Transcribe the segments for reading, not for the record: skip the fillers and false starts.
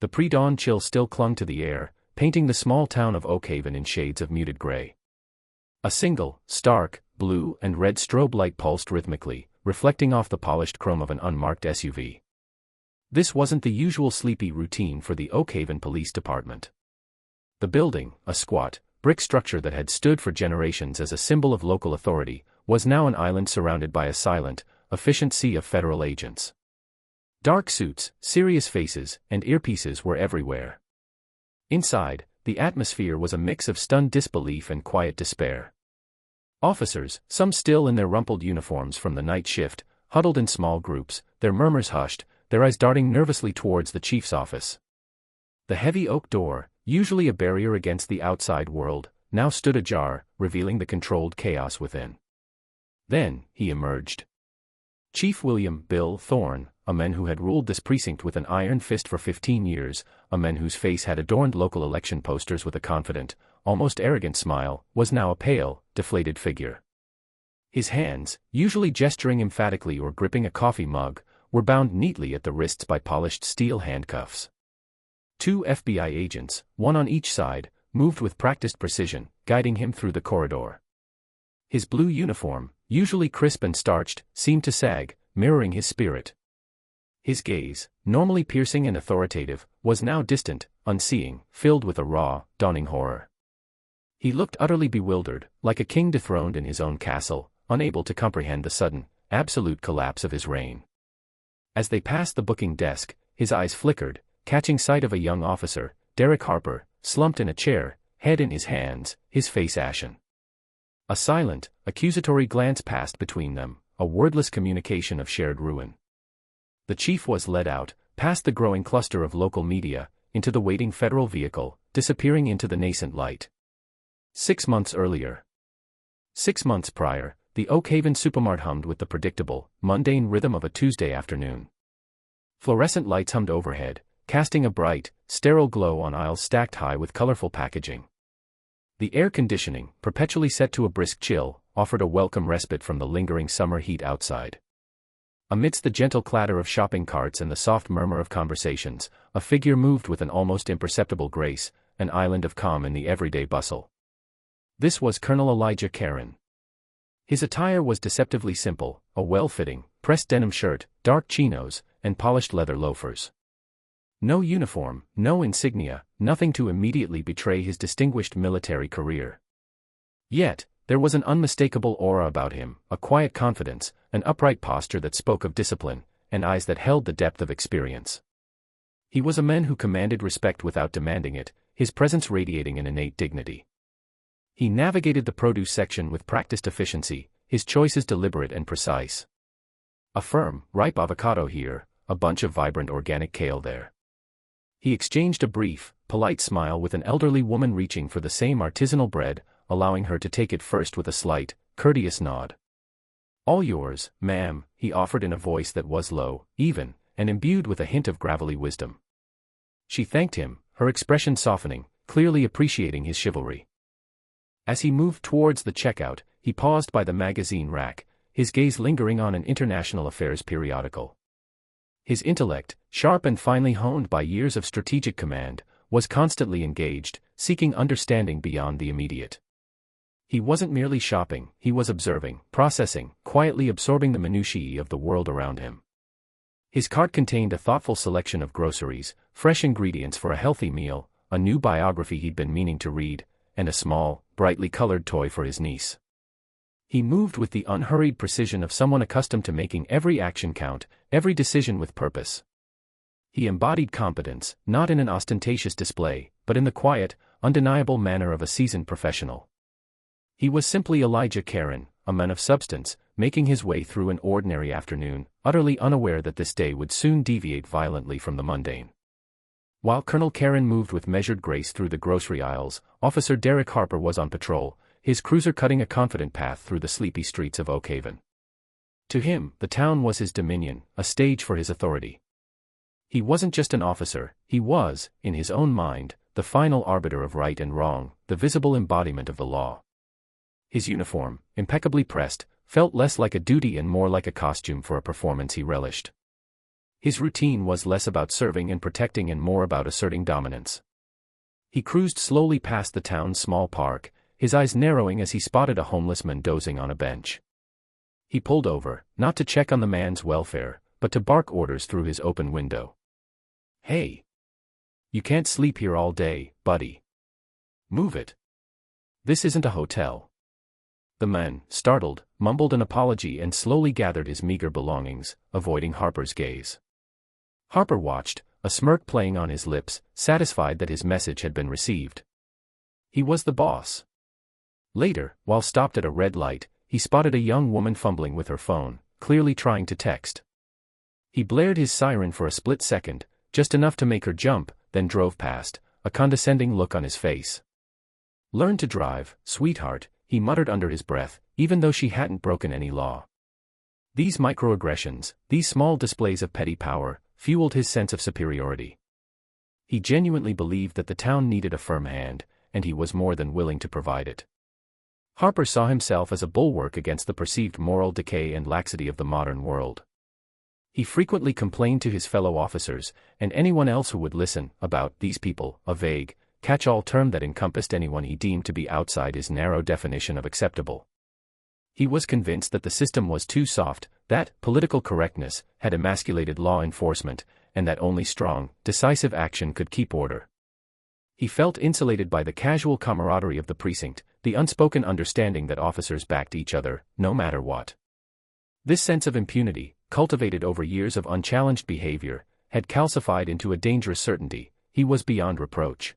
The pre-dawn chill still clung to the air, painting the small town of Oakhaven in shades of muted gray. A single, stark, blue and red strobe light pulsed rhythmically, reflecting off the polished chrome of an unmarked SUV. This wasn't the usual sleepy routine for the Oakhaven Police Department. The building, a squat, brick structure that had stood for generations as a symbol of local authority, was now an island surrounded by a silent, efficient sea of federal agents. Dark suits, serious faces, and earpieces were everywhere. Inside, the atmosphere was a mix of stunned disbelief and quiet despair. Officers, some still in their rumpled uniforms from the night shift, huddled in small groups, their murmurs hushed, their eyes darting nervously towards the chief's office. The heavy oak door, usually a barrier against the outside world, now stood ajar, revealing the controlled chaos within. Then, he emerged. Chief William "Bill" Thorne, a man who had ruled this precinct with an iron fist for 15 years, a man whose face had adorned local election posters with a confident, almost arrogant smile, was now a pale, deflated figure. His hands, usually gesturing emphatically or gripping a coffee mug, were bound neatly at the wrists by polished steel handcuffs. 2 FBI agents, one on each side, moved with practiced precision, guiding him through the corridor. His blue uniform, usually crisp and starched, seemed to sag, mirroring his spirit. His gaze, normally piercing and authoritative, was now distant, unseeing, filled with a raw, dawning horror. He looked utterly bewildered, like a king dethroned in his own castle, unable to comprehend the sudden, absolute collapse of his reign. As they passed the booking desk, his eyes flickered, catching sight of a young officer, Derek Harper, slumped in a chair, head in his hands, his face ashen. A silent, accusatory glance passed between them, a wordless communication of shared ruin. The chief was led out, past the growing cluster of local media, into the waiting federal vehicle, disappearing into the nascent light. 6 months earlier. 6 months prior, the Oakhaven supermart hummed with the predictable, mundane rhythm of a Tuesday afternoon. Fluorescent lights hummed overhead, casting a bright, sterile glow on aisles stacked high with colorful packaging. The air conditioning, perpetually set to a brisk chill, offered a welcome respite from the lingering summer heat outside. Amidst the gentle clatter of shopping carts and the soft murmur of conversations, a figure moved with an almost imperceptible grace, an island of calm in the everyday bustle. This was Colonel Elijah Caron. His attire was deceptively simple, a well-fitting, pressed denim shirt, dark chinos, and polished leather loafers. No uniform, no insignia, nothing to immediately betray his distinguished military career. Yet, there was an unmistakable aura about him, a quiet confidence, an upright posture that spoke of discipline, and eyes that held the depth of experience. He was a man who commanded respect without demanding it, his presence radiating an innate dignity. He navigated the produce section with practiced efficiency, his choices deliberate and precise. A firm, ripe avocado here, a bunch of vibrant organic kale there. He exchanged a brief, polite smile with an elderly woman reaching for the same artisanal bread, allowing her to take it first with a slight, courteous nod. "All yours, ma'am," he offered in a voice that was low, even, and imbued with a hint of gravelly wisdom. She thanked him, her expression softening, clearly appreciating his chivalry. As he moved towards the checkout, he paused by the magazine rack, his gaze lingering on an international affairs periodical. His intellect, sharp and finely honed by years of strategic command, was constantly engaged, seeking understanding beyond the immediate. He wasn't merely shopping, he was observing, processing, quietly absorbing the minutiae of the world around him. His cart contained a thoughtful selection of groceries, fresh ingredients for a healthy meal, a new biography he'd been meaning to read, and a small, brightly colored toy for his niece. He moved with the unhurried precision of someone accustomed to making every action count, every decision with purpose. He embodied competence, not in an ostentatious display, but in the quiet, undeniable manner of a seasoned professional. He was simply Elijah Caron, a man of substance, making his way through an ordinary afternoon, utterly unaware that this day would soon deviate violently from the mundane. While Colonel Caron moved with measured grace through the grocery aisles, Officer Derek Harper was on patrol, his cruiser cutting a confident path through the sleepy streets of Oakhaven. To him, the town was his dominion, a stage for his authority. He wasn't just an officer, he was, in his own mind, the final arbiter of right and wrong, the visible embodiment of the law. His uniform, impeccably pressed, felt less like a duty and more like a costume for a performance he relished. His routine was less about serving and protecting and more about asserting dominance. He cruised slowly past the town's small park, his eyes narrowing as he spotted a homeless man dozing on a bench. He pulled over, not to check on the man's welfare, but to bark orders through his open window. "Hey! You can't sleep here all day, buddy. Move it. This isn't a hotel." The man, startled, mumbled an apology and slowly gathered his meager belongings, avoiding Harper's gaze. Harper watched, a smirk playing on his lips, satisfied that his message had been received. He was the boss. Later, while stopped at a red light, he spotted a young woman fumbling with her phone, clearly trying to text. He blared his siren for a split second, just enough to make her jump, then drove past, a condescending look on his face. "Learn to drive, sweetheart," he muttered under his breath, even though she hadn't broken any law. These microaggressions, these small displays of petty power, fueled his sense of superiority. He genuinely believed that the town needed a firm hand, and he was more than willing to provide it. Harper saw himself as a bulwark against the perceived moral decay and laxity of the modern world. He frequently complained to his fellow officers, and anyone else who would listen, about these people, a vague, catch-all term that encompassed anyone he deemed to be outside his narrow definition of acceptable. He was convinced that the system was too soft, that political correctness had emasculated law enforcement, and that only strong, decisive action could keep order. He felt insulated by the casual camaraderie of the precinct, the unspoken understanding that officers backed each other, no matter what. This sense of impunity, cultivated over years of unchallenged behavior, had calcified into a dangerous certainty: he was beyond reproach.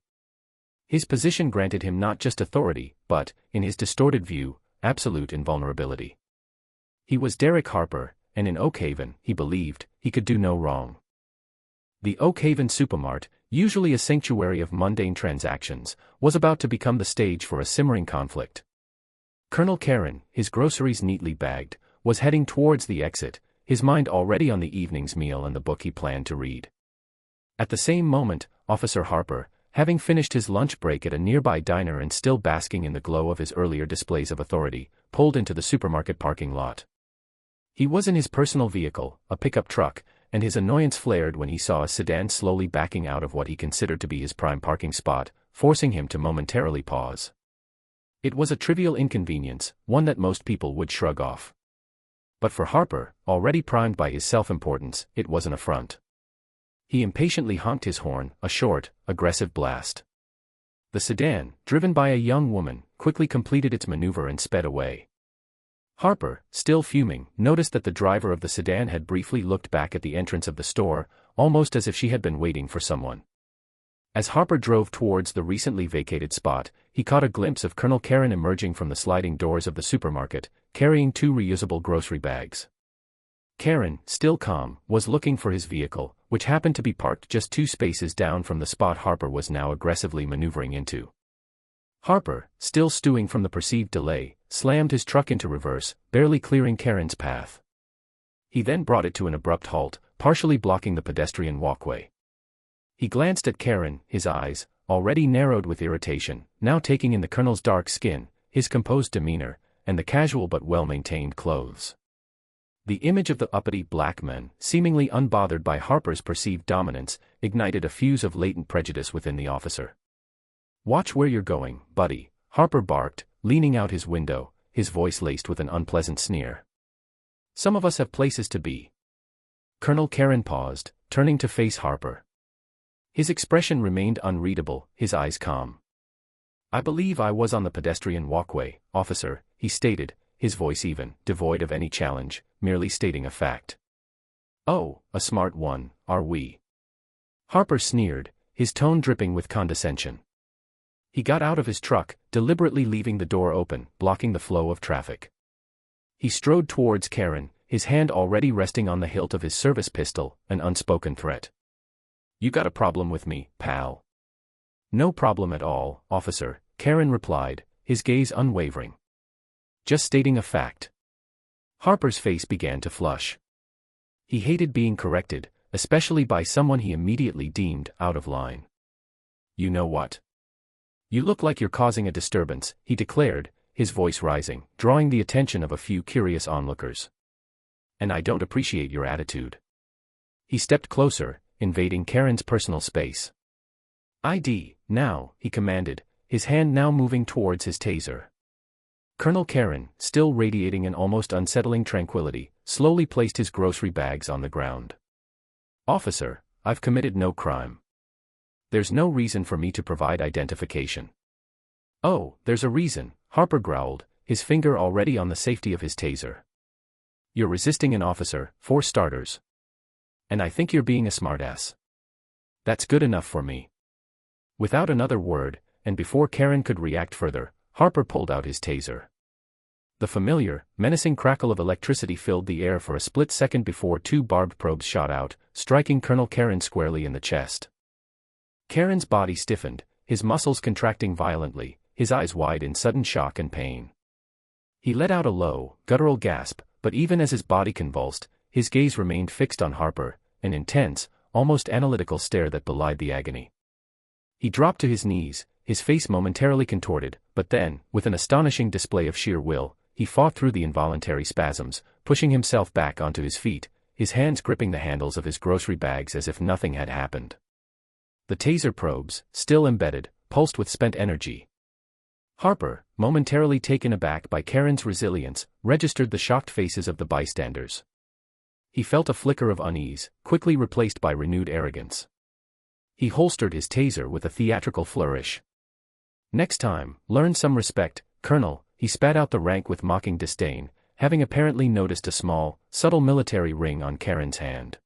His position granted him not just authority, but, in his distorted view, absolute invulnerability. He was Derek Harper, and in Oakhaven, he believed, he could do no wrong. The Oakhaven Supermart, usually a sanctuary of mundane transactions, was about to become the stage for a simmering conflict. Colonel Karen, his groceries neatly bagged, was heading towards the exit, his mind already on the evening's meal and the book he planned to read. At the same moment, Officer Harper, having finished his lunch break at a nearby diner and still basking in the glow of his earlier displays of authority, pulled into the supermarket parking lot. He was in his personal vehicle, a pickup truck, and his annoyance flared when he saw a sedan slowly backing out of what he considered to be his prime parking spot, forcing him to momentarily pause. It was a trivial inconvenience, one that most people would shrug off. But for Harper, already primed by his self-importance, it was an affront. He impatiently honked his horn, a short, aggressive blast. The sedan, driven by a young woman, quickly completed its maneuver and sped away. Harper, still fuming, noticed that the driver of the sedan had briefly looked back at the entrance of the store, almost as if she had been waiting for someone. As Harper drove towards the recently vacated spot, he caught a glimpse of Colonel Karen emerging from the sliding doors of the supermarket, carrying 2 reusable grocery bags. Karen, still calm, was looking for his vehicle, which happened to be parked just 2 spaces down from the spot Harper was now aggressively maneuvering into. Harper, still stewing from the perceived delay, slammed his truck into reverse, barely clearing Karen's path. He then brought it to an abrupt halt, partially blocking the pedestrian walkway. He glanced at Karen, his eyes, already narrowed with irritation, now taking in the Colonel's dark skin, his composed demeanor, and the casual but well-maintained clothes. The image of the uppity black man, seemingly unbothered by Harper's perceived dominance, ignited a fuse of latent prejudice within the officer. "Watch where you're going, buddy," Harper barked, leaning out his window, his voice laced with an unpleasant sneer. "Some of us have places to be." Colonel Karen paused, turning to face Harper. His expression remained unreadable, his eyes calm. "I believe I was on the pedestrian walkway, officer," he stated, his voice even, devoid of any challenge, merely stating a fact. "Oh, a smart one, are we?" Harper sneered, his tone dripping with condescension. He got out of his truck, deliberately leaving the door open, blocking the flow of traffic. He strode towards Karen, his hand already resting on the hilt of his service pistol, an unspoken threat. "You got a problem with me, pal?" "No problem at all, officer," Karen replied, his gaze unwavering. "Just stating a fact." Harper's face began to flush. He hated being corrected, especially by someone he immediately deemed out of line. "You know what? You look like you're causing a disturbance," he declared, his voice rising, drawing the attention of a few curious onlookers. "And I don't appreciate your attitude." He stepped closer, invading Karen's personal space. "ID, now," he commanded, his hand now moving towards his taser. Colonel Karen, still radiating an almost unsettling tranquility, slowly placed his grocery bags on the ground. "Officer, I've committed no crime. There's no reason for me to provide identification." "Oh, there's a reason," Harper growled, his finger already on the safety of his taser. "You're resisting an officer, for starters. And I think you're being a smartass. That's good enough for me." Without another word, and before Karen could react further, Harper pulled out his taser. The familiar, menacing crackle of electricity filled the air for a split second before two barbed probes shot out, striking Colonel Karen squarely in the chest. Karen's body stiffened, his muscles contracting violently, his eyes wide in sudden shock and pain. He let out a low, guttural gasp, but even as his body convulsed, his gaze remained fixed on Harper, an intense, almost analytical stare that belied the agony. He dropped to his knees, his face momentarily contorted, but then, with an astonishing display of sheer will, he fought through the involuntary spasms, pushing himself back onto his feet, his hands gripping the handles of his grocery bags as if nothing had happened. The taser probes, still embedded, pulsed with spent energy. Harper, momentarily taken aback by Karen's resilience, registered the shocked faces of the bystanders. He felt a flicker of unease, quickly replaced by renewed arrogance. He holstered his taser with a theatrical flourish. "Next time, learn some respect, Colonel," he spat out the rank with mocking disdain, having apparently noticed a small, subtle military ring on Karen's hand.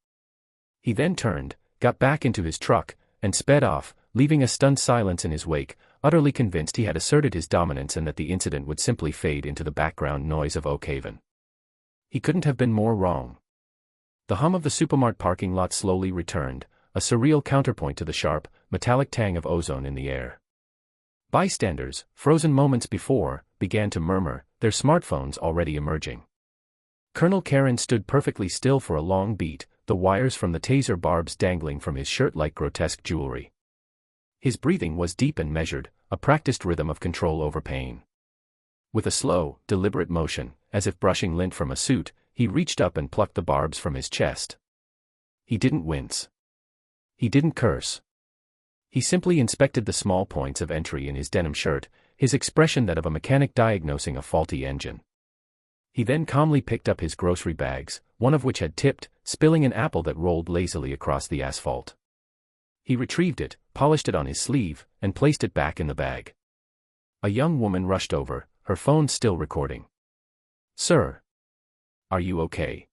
He then turned, got back into his truck, and sped off, leaving a stunned silence in his wake, utterly convinced he had asserted his dominance and that the incident would simply fade into the background noise of Oakhaven. He couldn't have been more wrong. The hum of the supermart parking lot slowly returned, a surreal counterpoint to the sharp, metallic tang of ozone in the air. Bystanders, frozen moments before, began to murmur, their smartphones already emerging. Colonel Karen stood perfectly still for a long beat, the wires from the taser barbs dangling from his shirt like grotesque jewelry. His breathing was deep and measured, a practiced rhythm of control over pain. With a slow, deliberate motion, as if brushing lint from a suit, he reached up and plucked the barbs from his chest. He didn't wince. He didn't curse. He simply inspected the small points of entry in his denim shirt, his expression that of a mechanic diagnosing a faulty engine. He then calmly picked up his grocery bags, one of which had tipped, spilling an apple that rolled lazily across the asphalt. He retrieved it, polished it on his sleeve, and placed it back in the bag. A young woman rushed over, her phone still recording. "Sir. Are you okay?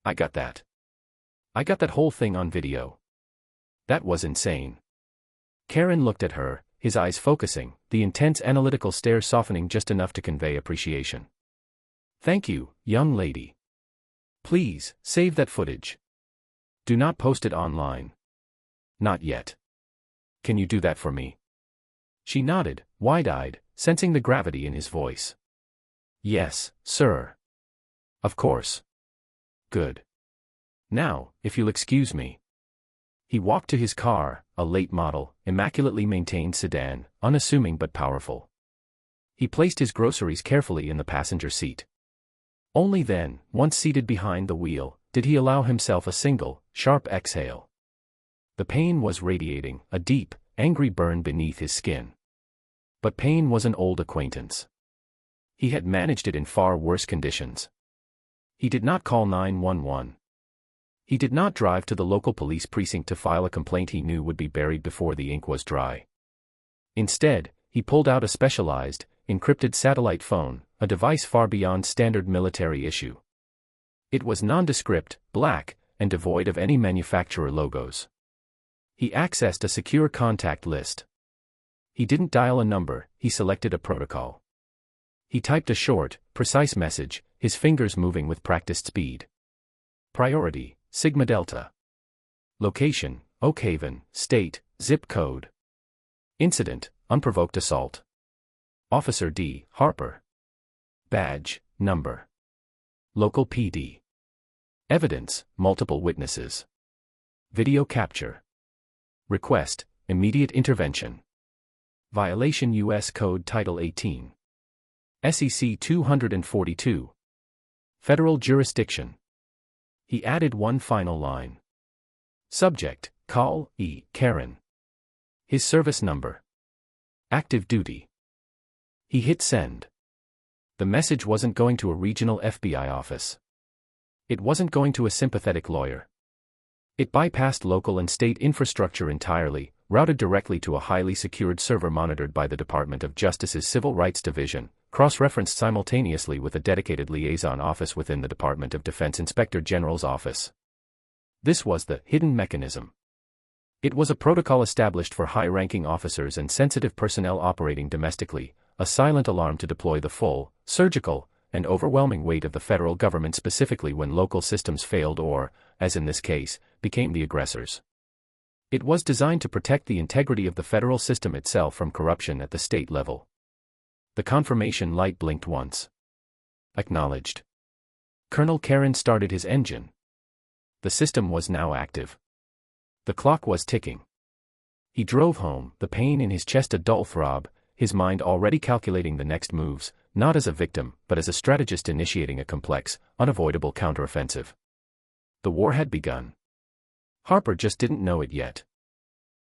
I got that. I got that whole thing on video. That was insane." Karen looked at her, his eyes focusing, the intense analytical stare softening just enough to convey appreciation. "Thank you, young lady. Please, save that footage. Do not post it online. Not yet. Can you do that for me?" She nodded, wide-eyed, sensing the gravity in his voice. "Yes, sir. Of course. Good. Now, if you'll excuse me." He walked to his car, a late model, immaculately maintained sedan, unassuming but powerful. He placed his groceries carefully in the passenger seat. Only then, once seated behind the wheel, did he allow himself a single, sharp exhale. The pain was radiating, a deep, angry burn beneath his skin. But pain was an old acquaintance. He had managed it in far worse conditions. He did not call 911. He did not drive to the local police precinct to file a complaint he knew would be buried before the ink was dry. Instead, he pulled out a specialized, encrypted satellite phone, a device far beyond standard military issue. It was nondescript, black, and devoid of any manufacturer logos. He accessed a secure contact list. He didn't dial a number, he selected a protocol. He typed a short, precise message, his fingers moving with practiced speed. Priority, Sigma Delta. Location, Oakhaven, State, Zip Code. Incident, unprovoked assault. Officer D. Harper. Badge, number. Local PD. Evidence, multiple witnesses. Video capture. Request, immediate intervention. Violation U.S. Code Title 18. SEC 242. Federal jurisdiction. He added one final line. Subject, Call E. Karen. His service number. Active duty. He hit send. The message wasn't going to a regional FBI office. It wasn't going to a sympathetic lawyer. It bypassed local and state infrastructure entirely, routed directly to a highly secured server monitored by the Department of Justice's Civil Rights Division, cross-referenced simultaneously with a dedicated liaison office within the Department of Defense Inspector General's office. This was the hidden mechanism. It was a protocol established for high-ranking officers and sensitive personnel operating domestically, a silent alarm to deploy the full, surgical, and overwhelming weight of the federal government specifically when local systems failed or, as in this case, became the aggressors. It was designed to protect the integrity of the federal system itself from corruption at the state level. The confirmation light blinked once. Acknowledged. Colonel Karen started his engine. The system was now active. The clock was ticking. He drove home, the pain in his chest a dull throb, his mind already calculating the next moves, not as a victim, but as a strategist initiating a complex, unavoidable counteroffensive. The war had begun. Harper just didn't know it yet.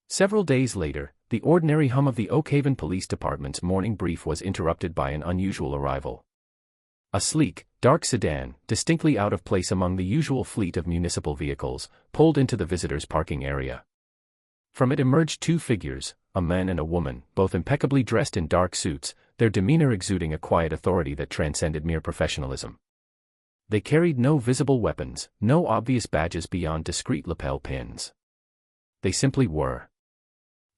Several days later, the ordinary hum of the Oakhaven Police Department's morning brief was interrupted by an unusual arrival. A sleek, dark sedan, distinctly out of place among the usual fleet of municipal vehicles, pulled into the visitors' parking area. From it emerged two figures, a man and a woman, both impeccably dressed in dark suits, their demeanor exuding a quiet authority that transcended mere professionalism. They carried no visible weapons, no obvious badges beyond discreet lapel pins. They simply were.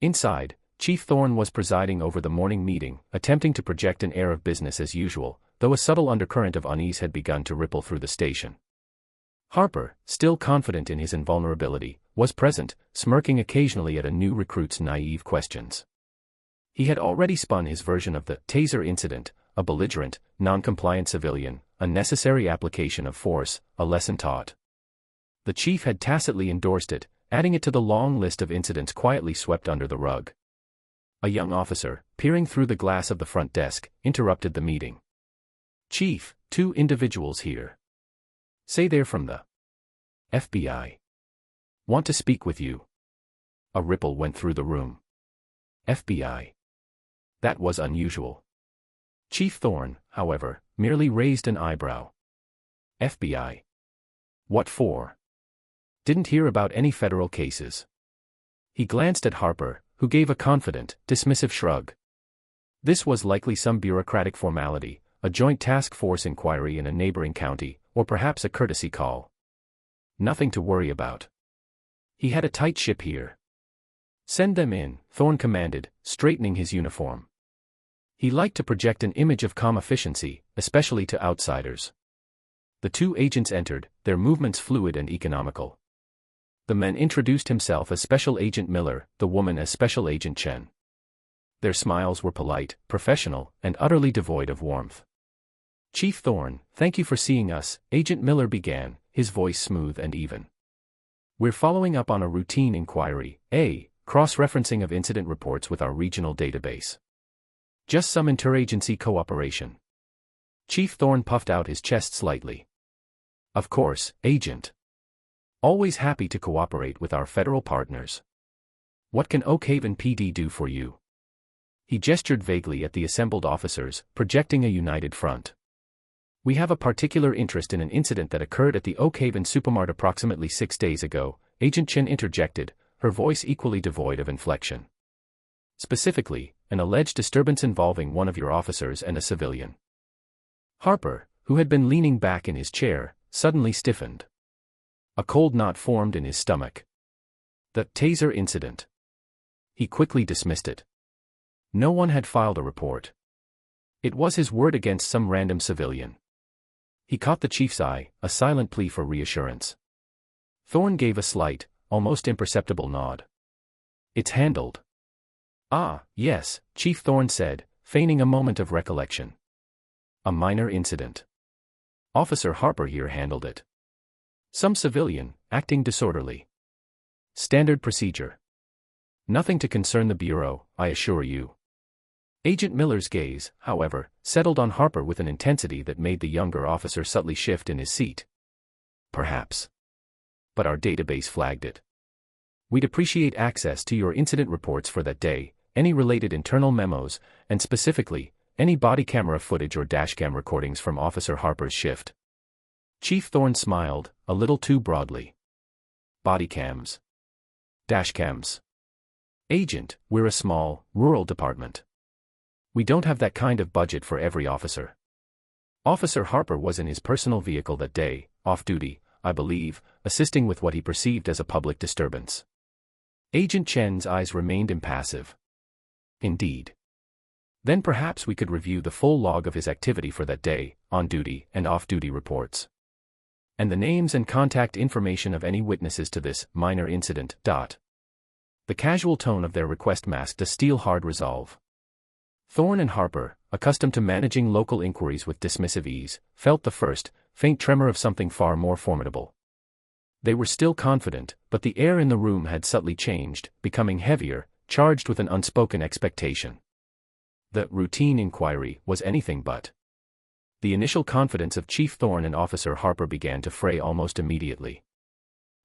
Inside, Chief Thorne was presiding over the morning meeting, attempting to project an air of business as usual, though a subtle undercurrent of unease had begun to ripple through the station. Harper, still confident in his invulnerability, was present, smirking occasionally at a new recruit's naive questions. He had already spun his version of the taser incident, a belligerent, non-compliant civilian, a necessary application of force, a lesson taught. The chief had tacitly endorsed it, adding it to the long list of incidents quietly swept under the rug. A young officer, peering through the glass of the front desk, interrupted the meeting. "Chief, two individuals here. Say they're from the FBI. Want to speak with you." A ripple went through the room. FBI. That was unusual. Chief Thorne, however, merely raised an eyebrow. FBI. What for? Didn't hear about any federal cases. He glanced at Harper, who gave a confident, dismissive shrug. This was likely some bureaucratic formality, a joint task force inquiry in a neighboring county, or perhaps a courtesy call. Nothing to worry about. He had a tight ship here. Send them in, Thorne commanded, straightening his uniform. He liked to project an image of calm efficiency, especially to outsiders. The two agents entered, their movements fluid and economical. The man introduced himself as Special Agent Miller, the woman as Special Agent Chen. Their smiles were polite, professional, and utterly devoid of warmth. "Chief Thorne, thank you for seeing us," Agent Miller began, his voice smooth and even. "We're following up on a routine inquiry, cross-referencing of incident reports with our regional database. Just some interagency cooperation." Chief Thorne puffed out his chest slightly. "Of course, Agent. Always happy to cooperate with our federal partners. What can Oakhaven PD do for you?" He gestured vaguely at the assembled officers, projecting a united front. "We have a particular interest in an incident that occurred at the Oakhaven Supermart approximately 6 days ago," Agent Chen interjected, her voice equally devoid of inflection. "Specifically, an alleged disturbance involving one of your officers and a civilian." Harper, who had been leaning back in his chair, suddenly stiffened. A cold knot formed in his stomach. The taser incident. He quickly dismissed it. No one had filed a report. It was his word against some random civilian. He caught the chief's eye, a silent plea for reassurance. Thorne gave a slight, almost imperceptible nod. "It's handled." "Ah, yes," Chief Thorne said, feigning a moment of recollection. "A minor incident. Officer Harper here handled it. Some civilian, acting disorderly. Standard procedure. Nothing to concern the Bureau, I assure you." Agent Miller's gaze, however, settled on Harper with an intensity that made the younger officer subtly shift in his seat. "Perhaps. But our database flagged it. We'd appreciate access to your incident reports for that day, any related internal memos, and specifically, any body camera footage or dashcam recordings from Officer Harper's shift. Chief Thorne smiled, a little too broadly. Body cams. Dashcams. Agent, we're a small, rural department. We don't have that kind of budget for every officer. Officer Harper was in his personal vehicle that day, off-duty, I believe, assisting with what he perceived as a public disturbance. Agent Chen's eyes remained impassive. Indeed. Then perhaps we could review the full log of his activity for that day, on-duty and off-duty reports. And the names and contact information of any witnesses to this minor incident. The casual tone of their request masked a steel-hard resolve. Thorne and Harper, accustomed to managing local inquiries with dismissive ease, felt the first, faint tremor of something far more formidable. They were still confident, but the air in the room had subtly changed, becoming heavier, charged with an unspoken expectation. The routine inquiry was anything but. The initial confidence of Chief Thorne and Officer Harper began to fray almost immediately.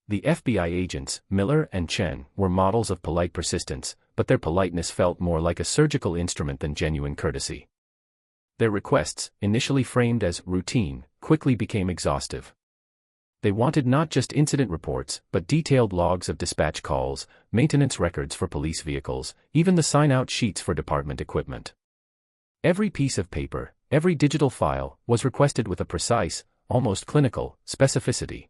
The FBI agents, Miller and Chen, were models of polite persistence, but their politeness felt more like a surgical instrument than genuine courtesy. Their requests, initially framed as routine, quickly became exhaustive. They wanted not just incident reports, but detailed logs of dispatch calls, maintenance records for police vehicles, even the sign-out sheets for department equipment. Every piece of paper, every digital file, was requested with a precise, almost clinical, specificity.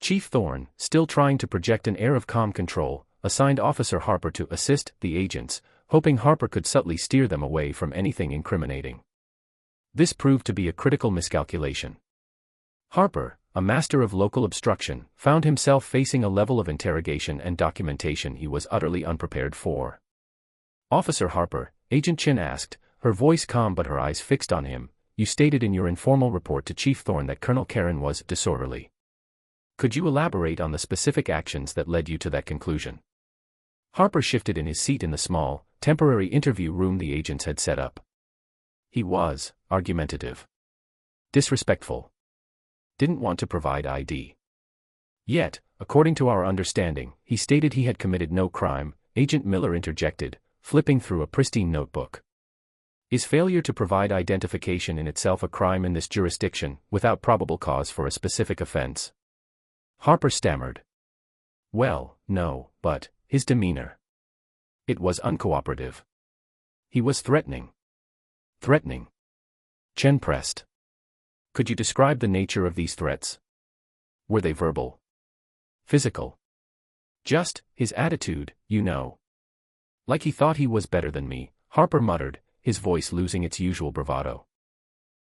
Chief Thorne, still trying to project an air of calm control, assigned Officer Harper to assist the agents, hoping Harper could subtly steer them away from anything incriminating. This proved to be a critical miscalculation. Harper, a master of local obstruction, found himself facing a level of interrogation and documentation he was utterly unprepared for. Officer Harper, Agent Chen asked, her voice calm but her eyes fixed on him, you stated in your informal report to Chief Thorne that Colonel Karen was disorderly. Could you elaborate on the specific actions that led you to that conclusion? Harper shifted in his seat in the small, temporary interview room the agents had set up. He was argumentative. Disrespectful. Didn't want to provide ID. Yet, according to our understanding, he stated he had committed no crime, Agent Miller interjected, flipping through a pristine notebook. Is failure to provide identification in itself a crime in this jurisdiction, without probable cause for a specific offense? Harper stammered. Well, no, but, his demeanor. It was uncooperative. He was threatening. Threatening. Chen pressed. Could you describe the nature of these threats? Were they verbal? Physical? Just, his attitude, you know. Like he thought he was better than me, Harper muttered, his voice losing its usual bravado.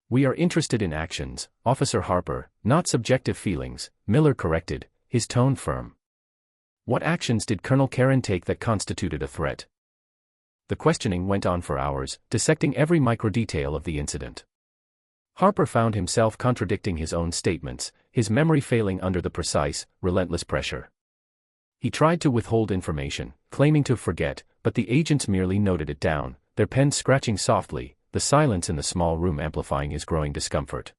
We are interested in actions, Officer Harper, not subjective feelings, Miller corrected, his tone firm. What actions did Colonel Karen take that constituted a threat? The questioning went on for hours, dissecting every microdetail of the incident. Harper found himself contradicting his own statements, his memory failing under the precise, relentless pressure. He tried to withhold information, claiming to forget, but the agents merely noted it down, their pens scratching softly, the silence in the small room amplifying his growing discomfort.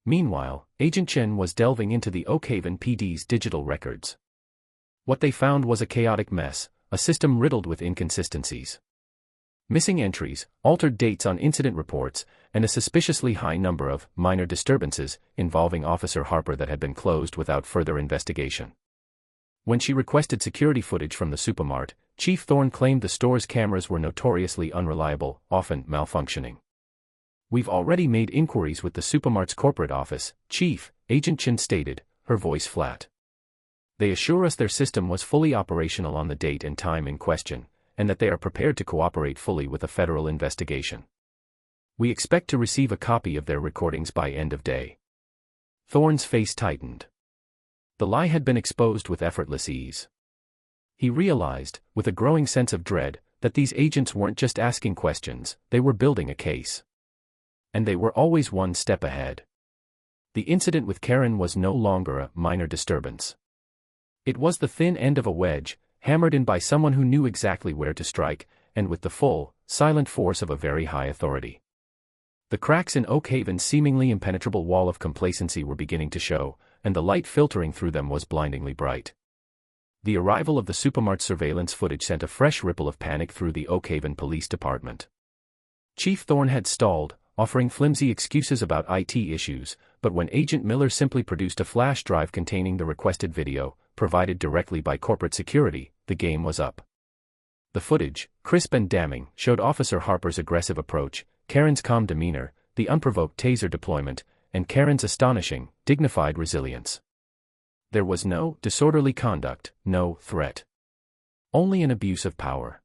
Meanwhile, Agent Chen was delving into the Oakhaven PD's digital records. What they found was a chaotic mess, a system riddled with inconsistencies. Missing entries, altered dates on incident reports, and a suspiciously high number of minor disturbances involving Officer Harper that had been closed without further investigation. When she requested security footage from the supermart, Chief Thorne claimed the store's cameras were notoriously unreliable, often malfunctioning. We've already made inquiries with the supermart's corporate office, Chief, Agent Chen stated, her voice flat. They assure us their system was fully operational on the date and time in question, and that they are prepared to cooperate fully with a federal investigation. We expect to receive a copy of their recordings by end of day. Thorne's face tightened. The lie had been exposed with effortless ease. He realized, with a growing sense of dread, that these agents weren't just asking questions, they were building a case. And they were always one step ahead. The incident with Karen was no longer a minor disturbance. It was the thin end of a wedge, hammered in by someone who knew exactly where to strike, and with the full, silent force of a very high authority. The cracks in Oakhaven's seemingly impenetrable wall of complacency were beginning to show, and the light filtering through them was blindingly bright. The arrival of the supermart surveillance footage sent a fresh ripple of panic through the Oakhaven Police Department. Chief Thorne had stalled, offering flimsy excuses about IT issues, but when Agent Miller simply produced a flash drive containing the requested video, provided directly by corporate security, the game was up. The footage, crisp and damning, showed Officer Harper's aggressive approach, Karen's calm demeanor, the unprovoked taser deployment, and Karen's astonishing, dignified resilience. There was no disorderly conduct, no threat. Only an abuse of power.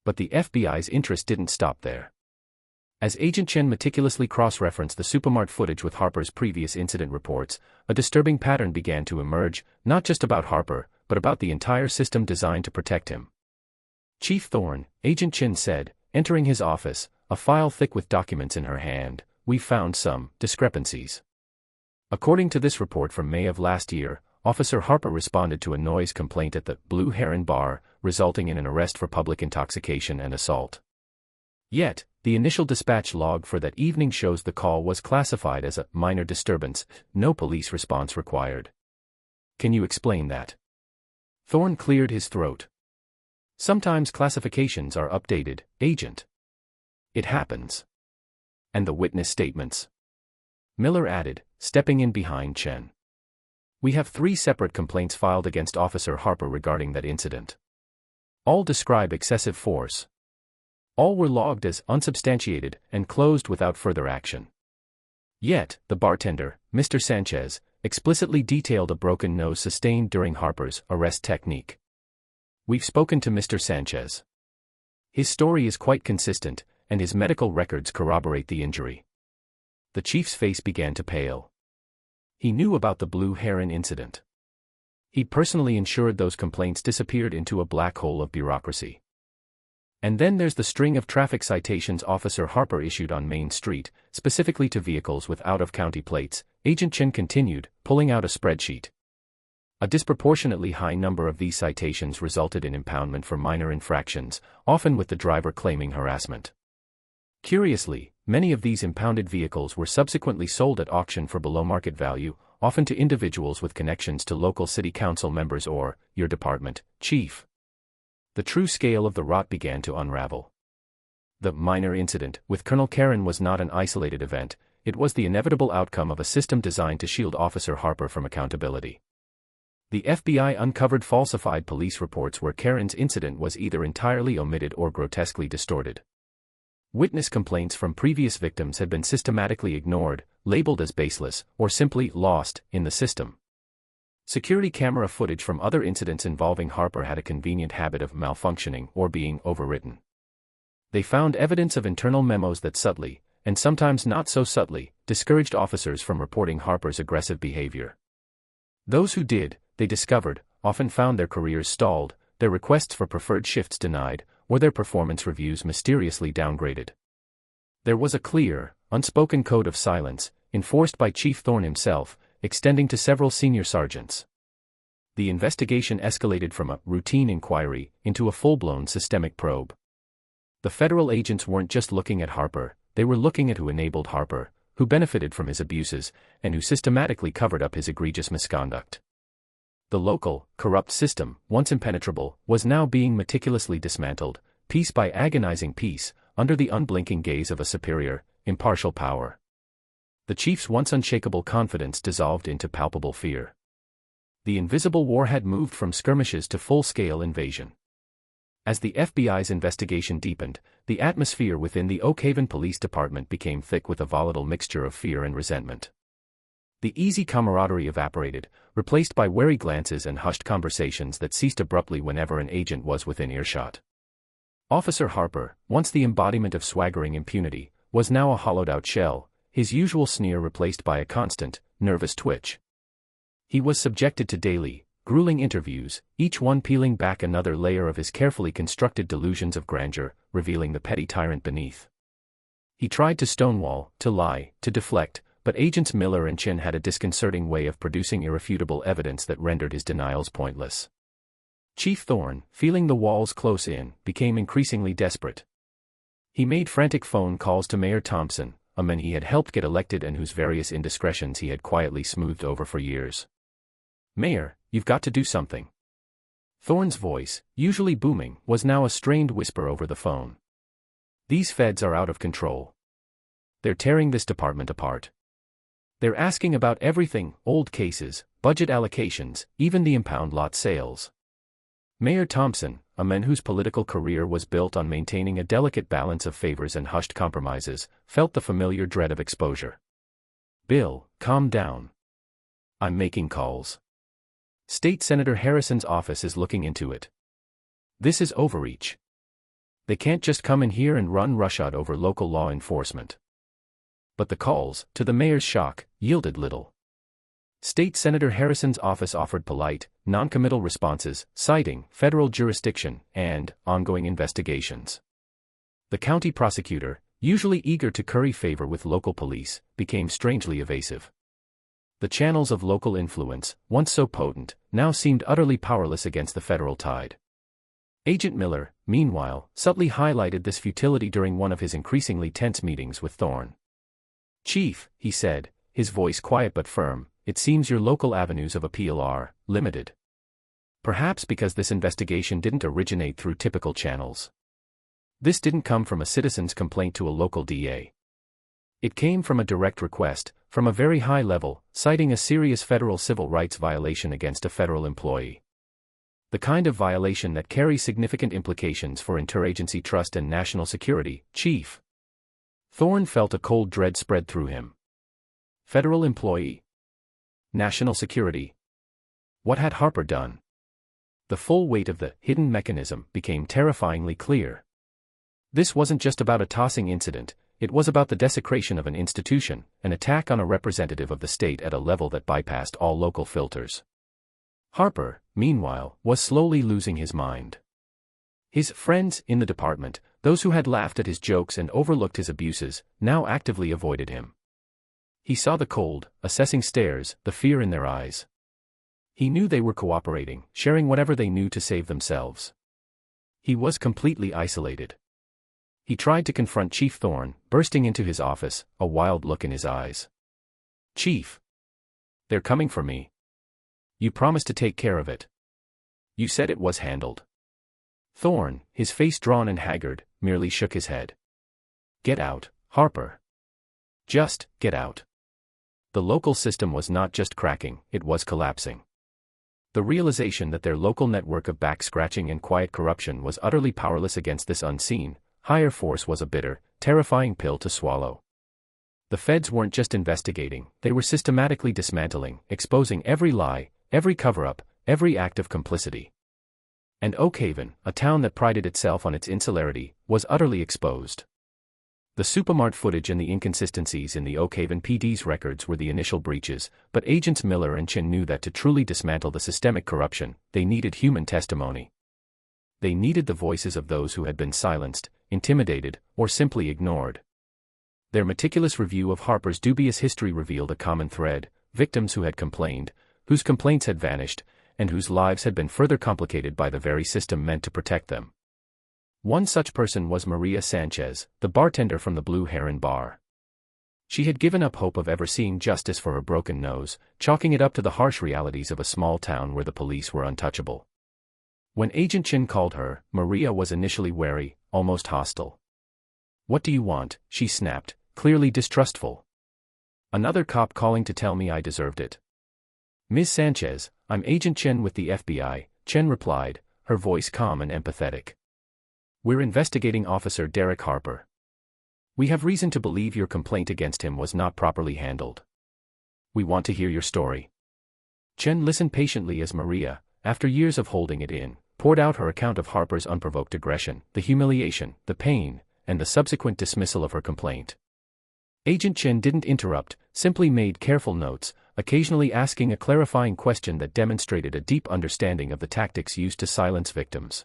But the FBI's interest didn't stop there. As Agent Chen meticulously cross-referenced the supermart footage with Harper's previous incident reports, a disturbing pattern began to emerge, not just about Harper, but about the entire system designed to protect him. Chief Thorne, Agent Chen said, entering his office, a file thick with documents in her hand, "We've found some discrepancies." According to this report from May of last year, Officer Harper responded to a noise complaint at the Blue Heron Bar, resulting in an arrest for public intoxication and assault. Yet, the initial dispatch log for that evening shows the call was classified as a minor disturbance, no police response required. Can you explain that? Thorne cleared his throat. Sometimes classifications are updated, Agent. It happens. And the witness statements? Miller added, stepping in behind Chen. We have 3 separate complaints filed against Officer Harper regarding that incident. All describe excessive force. All were logged as unsubstantiated and closed without further action. Yet, the bartender, Mr. Sanchez, explicitly detailed a broken nose sustained during Harper's arrest technique. We've spoken to Mr. Sanchez. His story is quite consistent, and his medical records corroborate the injury. The chief's face began to pale. He knew about the Blue Heron incident. He'd personally ensured those complaints disappeared into a black hole of bureaucracy. And then there's the string of traffic citations Officer Harper issued on Main Street, specifically to vehicles with out-of-county plates, Agent Chen continued, pulling out a spreadsheet. A disproportionately high number of these citations resulted in impoundment for minor infractions, often with the driver claiming harassment. Curiously, many of these impounded vehicles were subsequently sold at auction for below market value, often to individuals with connections to local city council members or, your department, chief. The true scale of the rot began to unravel. The minor incident with Colonel Karen was not an isolated event, it was the inevitable outcome of a system designed to shield Officer Harper from accountability. The FBI uncovered falsified police reports where Karen's incident was either entirely omitted or grotesquely distorted. Witness complaints from previous victims had been systematically ignored, labeled as baseless, or simply lost in the system. Security camera footage from other incidents involving Harper had a convenient habit of malfunctioning or being overwritten. They found evidence of internal memos that subtly, and sometimes not so subtly, discouraged officers from reporting Harper's aggressive behavior. Those who did, they discovered, often found their careers stalled, their requests for preferred shifts denied, or their performance reviews mysteriously downgraded. There was a clear, unspoken code of silence, enforced by Chief Thorne himself, extending to several senior sergeants. The investigation escalated from a routine inquiry into a full-blown systemic probe. The federal agents weren't just looking at Harper, they were looking at who enabled Harper, who benefited from his abuses, and who systematically covered up his egregious misconduct. The local, corrupt system, once impenetrable, was now being meticulously dismantled, piece by agonizing piece, under the unblinking gaze of a superior, impartial power. The chief's once unshakable confidence dissolved into palpable fear. The invisible war had moved from skirmishes to full-scale invasion. As the FBI's investigation deepened, the atmosphere within the Oakhaven Police Department became thick with a volatile mixture of fear and resentment. The easy camaraderie evaporated, replaced by wary glances and hushed conversations that ceased abruptly whenever an agent was within earshot. Officer Harper, once the embodiment of swaggering impunity, was now a hollowed-out shell, his usual sneer replaced by a constant, nervous twitch. He was subjected to daily, grueling interviews, each one peeling back another layer of his carefully constructed delusions of grandeur, revealing the petty tyrant beneath. He tried to stonewall, to lie, to deflect, but Agents Miller and Chen had a disconcerting way of producing irrefutable evidence that rendered his denials pointless. Chief Thorne, feeling the walls close in, became increasingly desperate. He made frantic phone calls to Mayor Thompson, a man he had helped get elected and whose various indiscretions he had quietly smoothed over for years. "Mayor, you've got to do something. Thorne's voice, usually booming, was now a strained whisper over the phone. These feds are out of control. They're tearing this department apart. They're asking about everything, old cases, budget allocations, even the impound lot sales. Mayor Thompson, a man whose political career was built on maintaining a delicate balance of favors and hushed compromises, felt the familiar dread of exposure. Bill, calm down. I'm making calls. State Senator Harrison's office is looking into it. This is overreach. They can't just come in here and run roughshod over local law enforcement. But the calls, to the mayor's shock, yielded little. State Senator Harrison's office offered polite, non-committal responses, citing federal jurisdiction and ongoing investigations. The county prosecutor, usually eager to curry favor with local police, became strangely evasive. The channels of local influence, once so potent, now seemed utterly powerless against the federal tide. Agent Miller, meanwhile, subtly highlighted this futility during one of his increasingly tense meetings with Thorne. "Chief," he said, his voice quiet but firm, "it seems your local avenues of appeal are limited. Perhaps because this investigation didn't originate through typical channels. This didn't come from a citizen's complaint to a local DA. It came from a direct request, from a very high level, citing a serious federal civil rights violation against a federal employee. The kind of violation that carries significant implications for interagency trust and national security, Chief." Thorne felt a cold dread spread through him. Federal employee. National security. What had Harper done? The full weight of the hidden mechanism became terrifyingly clear. This wasn't just about a tossing incident, it was about the desecration of an institution, an attack on a representative of the state at a level that bypassed all local filters. Harper, meanwhile, was slowly losing his mind. His friends in the department, those who had laughed at his jokes and overlooked his abuses, now actively avoided him. He saw the cold, assessing stares, the fear in their eyes. He knew they were cooperating, sharing whatever they knew to save themselves. He was completely isolated. He tried to confront Chief Thorne, bursting into his office, a wild look in his eyes. "Chief. They're coming for me. You promised to take care of it. You said it was handled." Thorne, his face drawn and haggard, merely shook his head. "Get out, Harper. Just get out." The local system was not just cracking, it was collapsing. The realization that their local network of back-scratching and quiet corruption was utterly powerless against this unseen, higher force was a bitter, terrifying pill to swallow. The feds weren't just investigating, they were systematically dismantling, exposing every lie, every cover-up, every act of complicity. And Oakhaven, a town that prided itself on its insularity, was utterly exposed. The Supermart footage and the inconsistencies in the Oakhaven PD's records were the initial breaches, but Agents Miller and Chin knew that to truly dismantle the systemic corruption, they needed human testimony. They needed the voices of those who had been silenced, intimidated, or simply ignored. Their meticulous review of Harper's dubious history revealed a common thread: victims who had complained, whose complaints had vanished, and whose lives had been further complicated by the very system meant to protect them. One such person was Maria Sanchez, the bartender from the Blue Heron Bar. She had given up hope of ever seeing justice for her broken nose, chalking it up to the harsh realities of a small town where the police were untouchable. When Agent Chin called her, Maria was initially wary, almost hostile. "What do you want?" she snapped, clearly distrustful. "Another cop calling to tell me I deserved it." "Ms. Sanchez, I'm Agent Chen with the FBI," Chen replied, her voice calm and empathetic. "We're investigating Officer Derek Harper. We have reason to believe your complaint against him was not properly handled. We want to hear your story." Chen listened patiently as Maria, after years of holding it in, poured out her account of Harper's unprovoked aggression, the humiliation, the pain, and the subsequent dismissal of her complaint. Agent Chen didn't interrupt, simply made careful notes, occasionally asking a clarifying question that demonstrated a deep understanding of the tactics used to silence victims.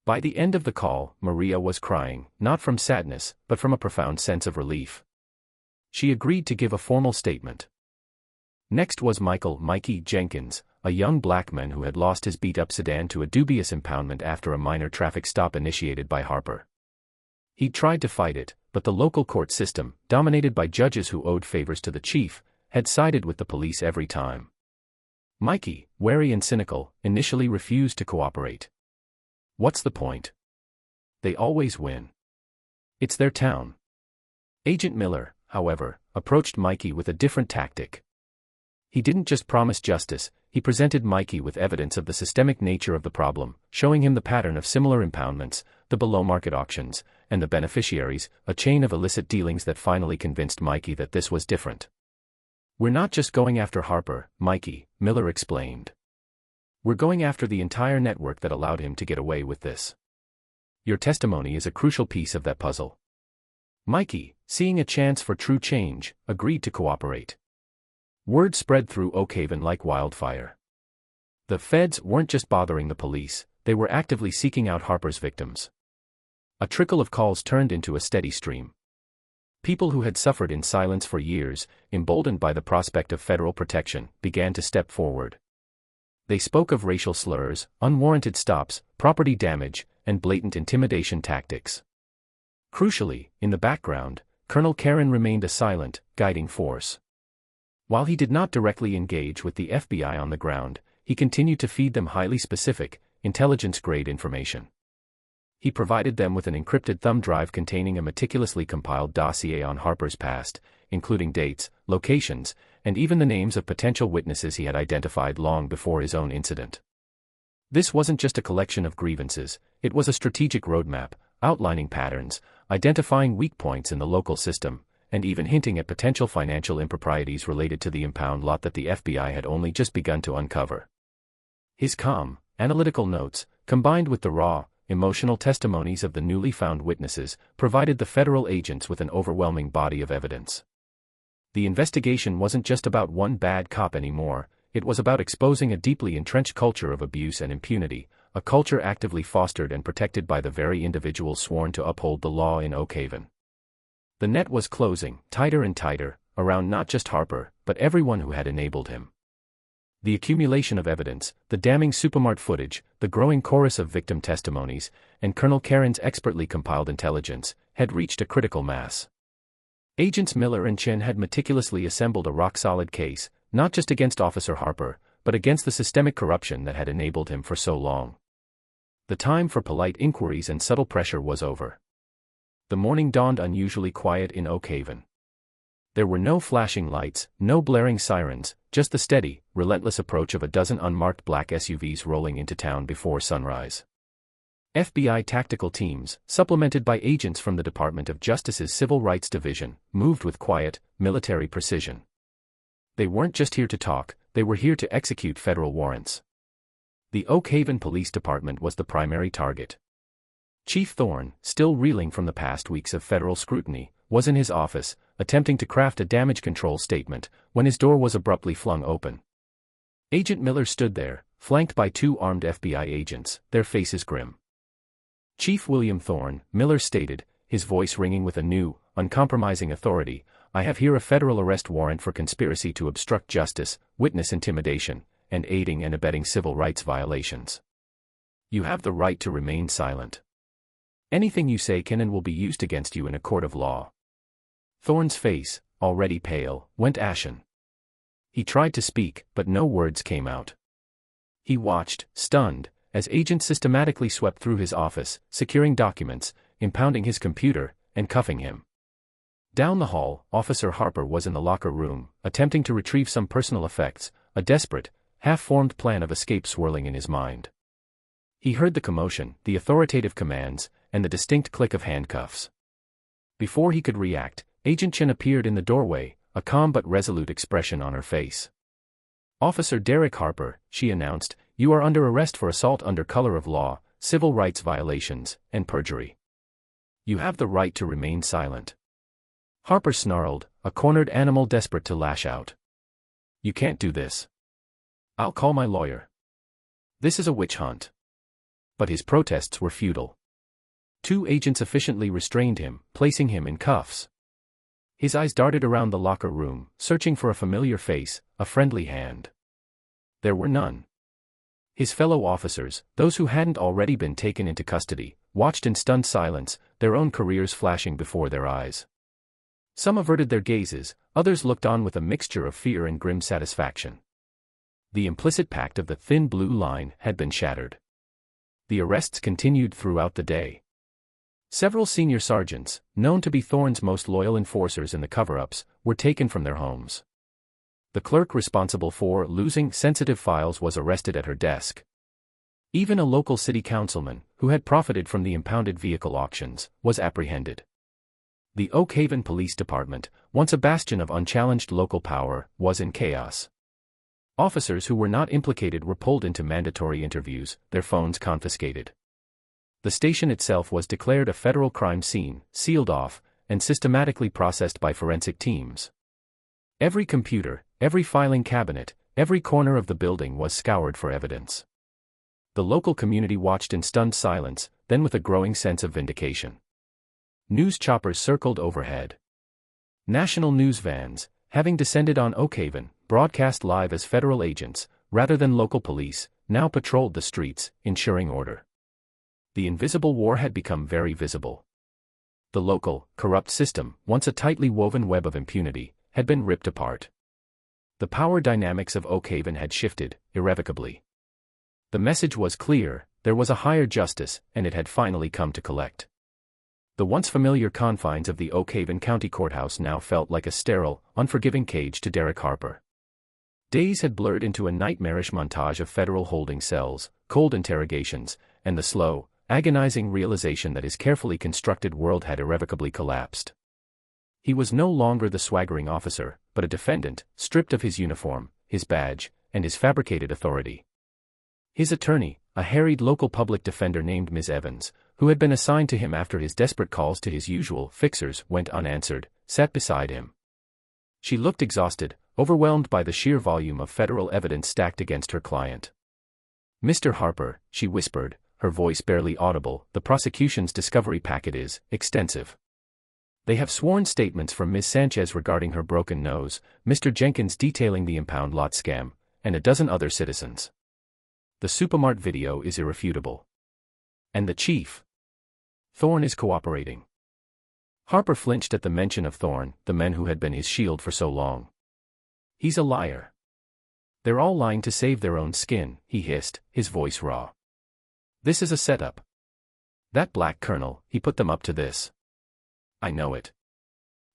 By the end of the call, Maria was crying, not from sadness, but from a profound sense of relief. She agreed to give a formal statement. Next was Mikey Jenkins, a young black man who had lost his beat-up sedan to a dubious impoundment after a minor traffic stop initiated by Harper. He'd tried to fight it, but the local court system, dominated by judges who owed favors to the chief, had sided with the police every time. Mikey, wary and cynical, initially refused to cooperate. What's the point? They always win. It's their town. Agent Miller, however, approached Mikey with a different tactic. He didn't just promise justice, he presented Mikey with evidence of the systemic nature of the problem, showing him the pattern of similar impoundments, the below-market auctions, and the beneficiaries, a chain of illicit dealings that finally convinced Mikey that this was different. We're not just going after Harper, Mikey, Miller explained. We're going after the entire network that allowed him to get away with this. Your testimony is a crucial piece of that puzzle. Mikey, seeing a chance for true change, agreed to cooperate. Word spread through Oakhaven like wildfire. The feds weren't just bothering the police, they were actively seeking out Harper's victims. A trickle of calls turned into a steady stream. People who had suffered in silence for years, emboldened by the prospect of federal protection, began to step forward. They spoke of racial slurs, unwarranted stops, property damage, and blatant intimidation tactics. Crucially, in the background, Colonel Karen remained a silent, guiding force. While he did not directly engage with the FBI on the ground, he continued to feed them highly specific, intelligence-grade information. He provided them with an encrypted thumb drive containing a meticulously compiled dossier on Harper's past, including dates, locations, and even the names of potential witnesses he had identified long before his own incident. This wasn't just a collection of grievances, it was a strategic roadmap, outlining patterns, identifying weak points in the local system, and even hinting at potential financial improprieties related to the impound lot that the FBI had only just begun to uncover. His calm, analytical notes, combined with the raw, emotional testimonies of the newly found witnesses, provided the federal agents with an overwhelming body of evidence. The investigation wasn't just about one bad cop anymore, it was about exposing a deeply entrenched culture of abuse and impunity, a culture actively fostered and protected by the very individuals sworn to uphold the law in Oakhaven. The net was closing, tighter and tighter, around not just Harper, but everyone who had enabled him. The accumulation of evidence, the damning supermart footage, the growing chorus of victim testimonies, and Colonel Karen's expertly compiled intelligence, had reached a critical mass. Agents Miller and Chin had meticulously assembled a rock-solid case, not just against Officer Harper, but against the systemic corruption that had enabled him for so long. The time for polite inquiries and subtle pressure was over. The morning dawned unusually quiet in Oakhaven. There were no flashing lights, no blaring sirens, just the steady, relentless approach of a dozen unmarked black SUVs rolling into town before sunrise. FBI tactical teams, supplemented by agents from the Department of Justice's Civil Rights Division, moved with quiet, military precision. They weren't just here to talk, they were here to execute federal warrants. The Oakhaven Police Department was the primary target. Chief Thorne, still reeling from the past weeks of federal scrutiny, was in his office, attempting to craft a damage control statement, when his door was abruptly flung open. Agent Miller stood there, flanked by two armed FBI agents, their faces grim. Chief William Thorne, Miller stated, his voice ringing with a new, uncompromising authority, I have here a federal arrest warrant for conspiracy to obstruct justice, witness intimidation, and aiding and abetting civil rights violations. You have the right to remain silent. Anything you say can and will be used against you in a court of law. Thorne's face, already pale, went ashen. He tried to speak, but no words came out. He watched, stunned, as agents systematically swept through his office, securing documents, impounding his computer, and cuffing him. Down the hall, Officer Harper was in the locker room, attempting to retrieve some personal effects, a desperate, half-formed plan of escape swirling in his mind. He heard the commotion, the authoritative commands, and the distinct click of handcuffs. Before he could react, Agent Chin appeared in the doorway, a calm but resolute expression on her face. Officer Derek Harper, she announced, you are under arrest for assault under color of law, civil rights violations, and perjury. You have the right to remain silent. Harper snarled, a cornered animal desperate to lash out. You can't do this. I'll call my lawyer. This is a witch hunt. But his protests were futile. Two agents efficiently restrained him, placing him in cuffs. His eyes darted around the locker room, searching for a familiar face, a friendly hand. There were none. His fellow officers, those who hadn't already been taken into custody, watched in stunned silence, their own careers flashing before their eyes. Some averted their gazes, others looked on with a mixture of fear and grim satisfaction. The implicit pact of the thin blue line had been shattered. The arrests continued throughout the day. Several senior sergeants, known to be Thorne's most loyal enforcers in the cover-ups, were taken from their homes. The clerk responsible for losing sensitive files was arrested at her desk. Even a local city councilman, who had profited from the impounded vehicle auctions, was apprehended. The Oak Haven Police Department, once a bastion of unchallenged local power, was in chaos. Officers who were not implicated were pulled into mandatory interviews, their phones confiscated. The station itself was declared a federal crime scene, sealed off, and systematically processed by forensic teams. Every computer, every filing cabinet, every corner of the building was scoured for evidence. The local community watched in stunned silence, then with a growing sense of vindication. News choppers circled overhead. National news vans, having descended on Oak Haven, broadcast live as federal agents, rather than local police, now patrolled the streets, ensuring order. The invisible war had become very visible. The local, corrupt system, once a tightly woven web of impunity, had been ripped apart. The power dynamics of Oak Haven had shifted, irrevocably. The message was clear: there was a higher justice, and it had finally come to collect. The once familiar confines of the Oak Haven County Courthouse now felt like a sterile, unforgiving cage to Derek Harper. Days had blurred into a nightmarish montage of federal holding cells, cold interrogations, and the slow, agonizing realization that his carefully constructed world had irrevocably collapsed. He was no longer the swaggering officer, but a defendant, stripped of his uniform, his badge, and his fabricated authority. His attorney, a harried local public defender named Ms. Evans, who had been assigned to him after his desperate calls to his usual fixers went unanswered, sat beside him. She looked exhausted, overwhelmed by the sheer volume of federal evidence stacked against her client. "Mr. Harper," she whispered, her voice barely audible, "the prosecution's discovery packet is extensive. They have sworn statements from Ms. Sanchez regarding her broken nose, Mr. Jenkins detailing the impound lot scam, and a dozen other citizens. The Supermart video is irrefutable. And the chief. Thorne is cooperating." Harper flinched at the mention of Thorne, the man who had been his shield for so long. "He's a liar. They're all lying to save their own skin," he hissed, his voice raw. "This is a setup. That black colonel, he put them up to this. I know it."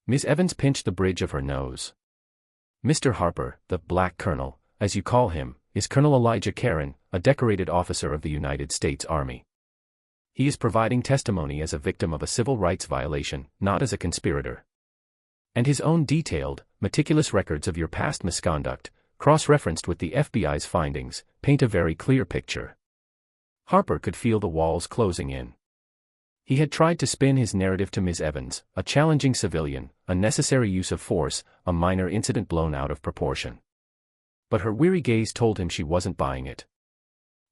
Ms. Evans pinched the bridge of her nose. "Mr. Harper, the black colonel, as you call him, is Colonel Elijah Caron, a decorated officer of the United States Army. He is providing testimony as a victim of a civil rights violation, not as a conspirator. And his own detailed, meticulous records of your past misconduct, cross-referenced with the FBI's findings, paint a very clear picture." Harper could feel the walls closing in. He had tried to spin his narrative to Ms. Evans, a challenging civilian, a necessary use of force, a minor incident blown out of proportion. But her weary gaze told him she wasn't buying it.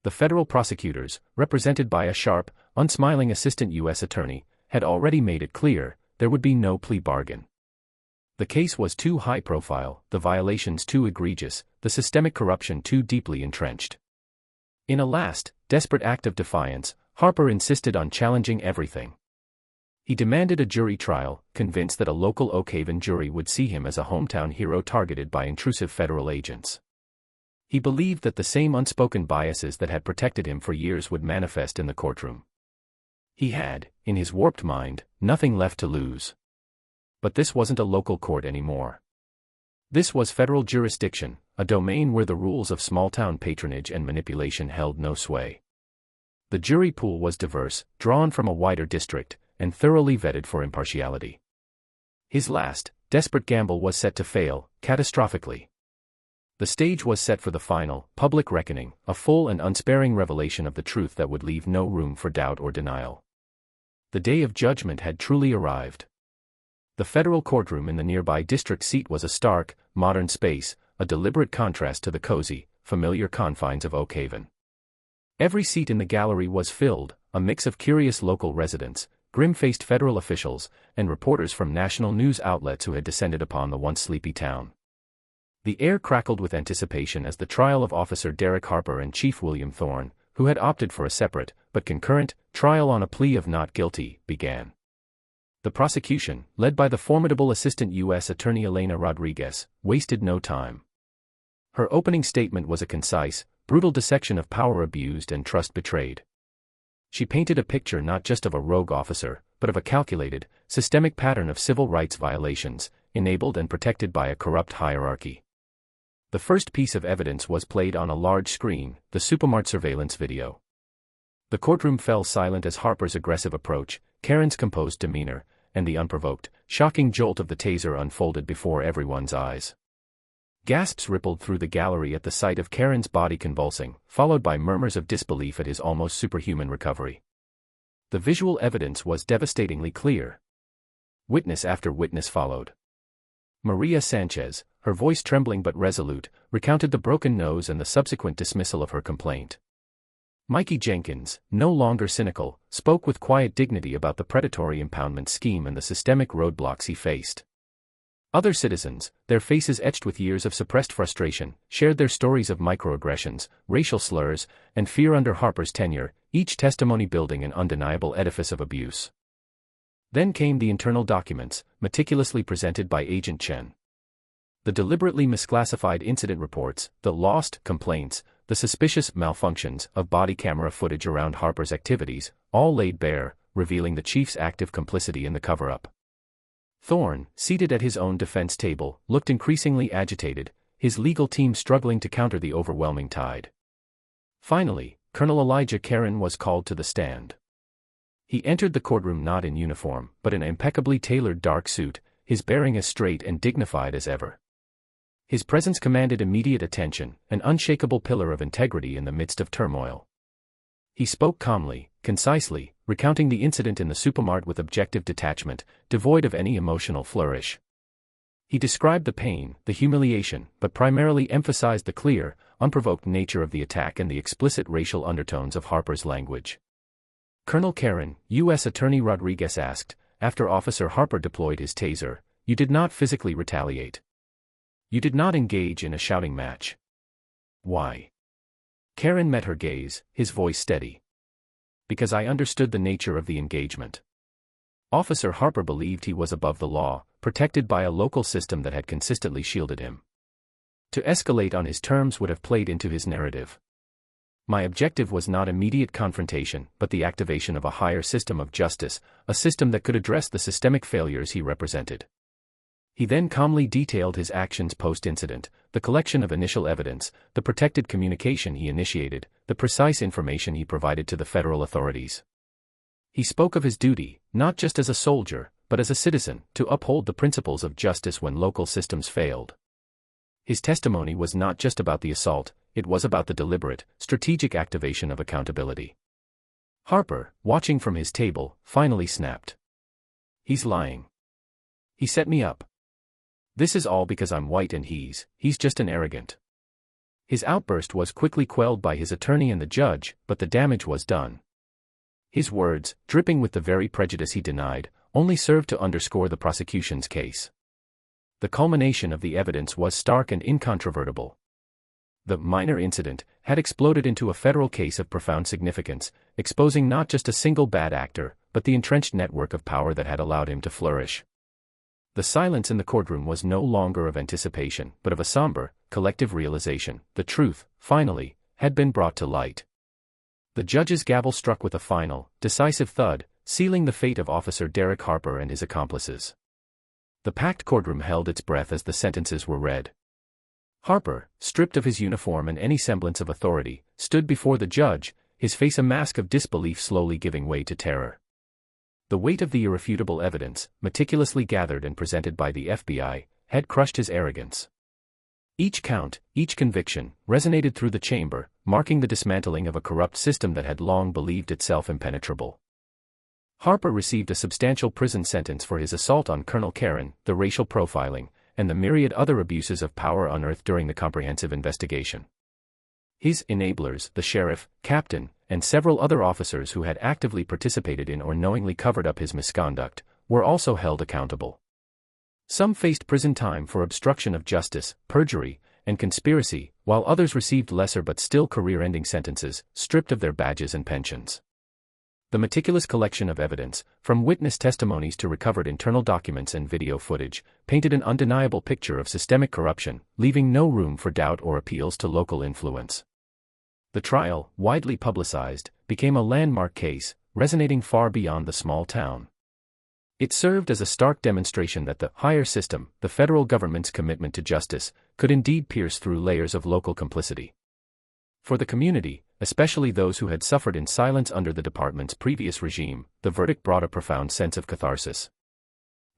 The federal prosecutors, represented by a sharp, unsmiling assistant U.S. attorney, had already made it clear there would be no plea bargain. The case was too high profile, the violations too egregious, the systemic corruption too deeply entrenched. In a last, desperate act of defiance, Harper insisted on challenging everything. He demanded a jury trial, convinced that a local Oak Haven jury would see him as a hometown hero targeted by intrusive federal agents. He believed that the same unspoken biases that had protected him for years would manifest in the courtroom. He had, in his warped mind, nothing left to lose. But this wasn't a local court anymore. This was federal jurisdiction, a domain where the rules of small-town patronage and manipulation held no sway. The jury pool was diverse, drawn from a wider district, and thoroughly vetted for impartiality. His last, desperate gamble was set to fail, catastrophically. The stage was set for the final, public reckoning, a full and unsparing revelation of the truth that would leave no room for doubt or denial. The day of judgment had truly arrived. The federal courtroom in the nearby district seat was a stark, modern space, a deliberate contrast to the cozy, familiar confines of Oak Haven. Every seat in the gallery was filled, a mix of curious local residents, grim-faced federal officials, and reporters from national news outlets who had descended upon the once sleepy town. The air crackled with anticipation as the trial of Officer Derek Harper and Chief William Thorne, who had opted for a separate, but concurrent, trial on a plea of not guilty, began. The prosecution, led by the formidable Assistant U.S. Attorney Elena Rodriguez, wasted no time. Her opening statement was a concise, brutal dissection of power abused and trust betrayed. She painted a picture not just of a rogue officer, but of a calculated, systemic pattern of civil rights violations, enabled and protected by a corrupt hierarchy. The first piece of evidence was played on a large screen, the supermart surveillance video. The courtroom fell silent as Harper's aggressive approach, Karen's composed demeanor, and the unprovoked, shocking jolt of the taser unfolded before everyone's eyes. Gasps rippled through the gallery at the sight of Karen's body convulsing, followed by murmurs of disbelief at his almost superhuman recovery. The visual evidence was devastatingly clear. Witness after witness followed. Maria Sanchez, her voice trembling but resolute, recounted the broken nose and the subsequent dismissal of her complaint. Mikey Jenkins, no longer cynical, spoke with quiet dignity about the predatory impoundment scheme and the systemic roadblocks he faced. Other citizens, their faces etched with years of suppressed frustration, shared their stories of microaggressions, racial slurs, and fear under Harper's tenure, each testimony building an undeniable edifice of abuse. Then came the internal documents, meticulously presented by Agent Chen. The deliberately misclassified incident reports, the lost complaints, the suspicious malfunctions of body camera footage around Harper's activities, all laid bare, revealing the chief's active complicity in the cover-up. Thorne, seated at his own defense table, looked increasingly agitated, his legal team struggling to counter the overwhelming tide. Finally, Colonel Elijah Karen was called to the stand. He entered the courtroom not in uniform, but in an impeccably tailored dark suit, his bearing as straight and dignified as ever. His presence commanded immediate attention, an unshakable pillar of integrity in the midst of turmoil. He spoke calmly, concisely, recounting the incident in the supermart with objective detachment, devoid of any emotional flourish. He described the pain, the humiliation, but primarily emphasized the clear, unprovoked nature of the attack and the explicit racial undertones of Harper's language. Colonel Karen, U.S. Attorney Rodriguez asked, after Officer Harper deployed his taser, "You did not physically retaliate. You did not engage in a shouting match. Why?" Karen met her gaze, his voice steady. "Because I understood the nature of the engagement." Officer Harper believed he was above the law, protected by a local system that had consistently shielded him. To escalate on his terms would have played into his narrative. "My objective was not immediate confrontation, but the activation of a higher system of justice, a system that could address the systemic failures he represented." He then calmly detailed his actions post-incident, the collection of initial evidence, the protected communication he initiated, the precise information he provided to the federal authorities. He spoke of his duty, not just as a soldier, but as a citizen, to uphold the principles of justice when local systems failed. His testimony was not just about the assault, it was about the deliberate, strategic activation of accountability. Harper, watching from his table, finally snapped. "He's lying. He set me up. This is all because I'm white and he's just an arrogant." His outburst was quickly quelled by his attorney and the judge, but the damage was done. His words, dripping with the very prejudice he denied, only served to underscore the prosecution's case. The culmination of the evidence was stark and incontrovertible. The minor incident had exploded into a federal case of profound significance, exposing not just a single bad actor, but the entrenched network of power that had allowed him to flourish. The silence in the courtroom was no longer of anticipation, but of a somber, collective realization. The truth, finally, had been brought to light. The judge's gavel struck with a final, decisive thud, sealing the fate of Officer Derek Harper and his accomplices. The packed courtroom held its breath as the sentences were read. Harper, stripped of his uniform and any semblance of authority, stood before the judge, his face a mask of disbelief slowly giving way to terror. The weight of the irrefutable evidence, meticulously gathered and presented by the FBI, had crushed his arrogance. Each count, each conviction, resonated through the chamber, marking the dismantling of a corrupt system that had long believed itself impenetrable. Harper received a substantial prison sentence for his assault on Colonel Karen, the racial profiling, and the myriad other abuses of power unearthed during the comprehensive investigation. His enablers, the sheriff, captain, and several other officers who had actively participated in or knowingly covered up his misconduct, were also held accountable. Some faced prison time for obstruction of justice, perjury, and conspiracy, while others received lesser but still career-ending sentences, stripped of their badges and pensions. The meticulous collection of evidence, from witness testimonies to recovered internal documents and video footage, painted an undeniable picture of systemic corruption, leaving no room for doubt or appeals to local influence. The trial, widely publicized, became a landmark case, resonating far beyond the small town. It served as a stark demonstration that the higher system, the federal government's commitment to justice, could indeed pierce through layers of local complicity. For the community, especially those who had suffered in silence under the department's previous regime, the verdict brought a profound sense of catharsis.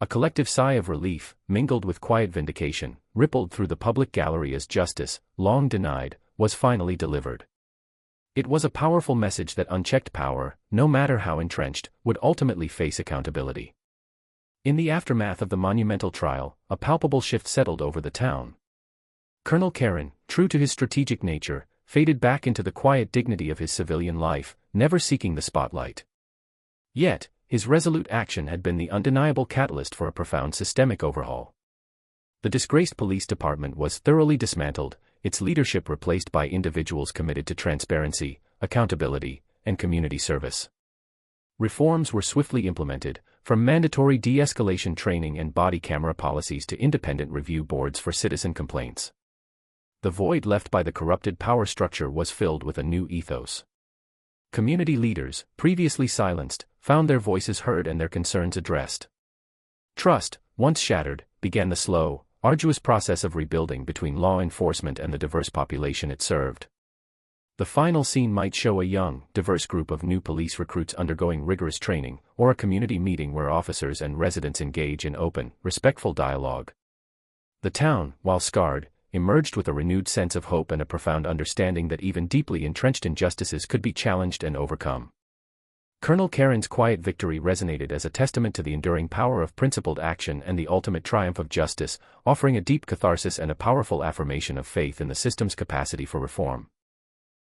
A collective sigh of relief, mingled with quiet vindication, rippled through the public gallery as justice, long denied, was finally delivered. It was a powerful message that unchecked power, no matter how entrenched, would ultimately face accountability. In the aftermath of the monumental trial, a palpable shift settled over the town. Colonel Karen, true to his strategic nature, faded back into the quiet dignity of his civilian life, never seeking the spotlight. Yet, his resolute action had been the undeniable catalyst for a profound systemic overhaul. The disgraced police department was thoroughly dismantled, its leadership replaced by individuals committed to transparency, accountability, and community service. Reforms were swiftly implemented, from mandatory de-escalation training and body camera policies to independent review boards for citizen complaints. The void left by the corrupted power structure was filled with a new ethos. Community leaders, previously silenced, found their voices heard and their concerns addressed. Trust, once shattered, began the slow, arduous process of rebuilding between law enforcement and the diverse population it served. The final scene might show a young, diverse group of new police recruits undergoing rigorous training, or a community meeting where officers and residents engage in open, respectful dialogue. The town, while scarred, emerged with a renewed sense of hope and a profound understanding that even deeply entrenched injustices could be challenged and overcome. Colonel Karen's quiet victory resonated as a testament to the enduring power of principled action and the ultimate triumph of justice, offering a deep catharsis and a powerful affirmation of faith in the system's capacity for reform.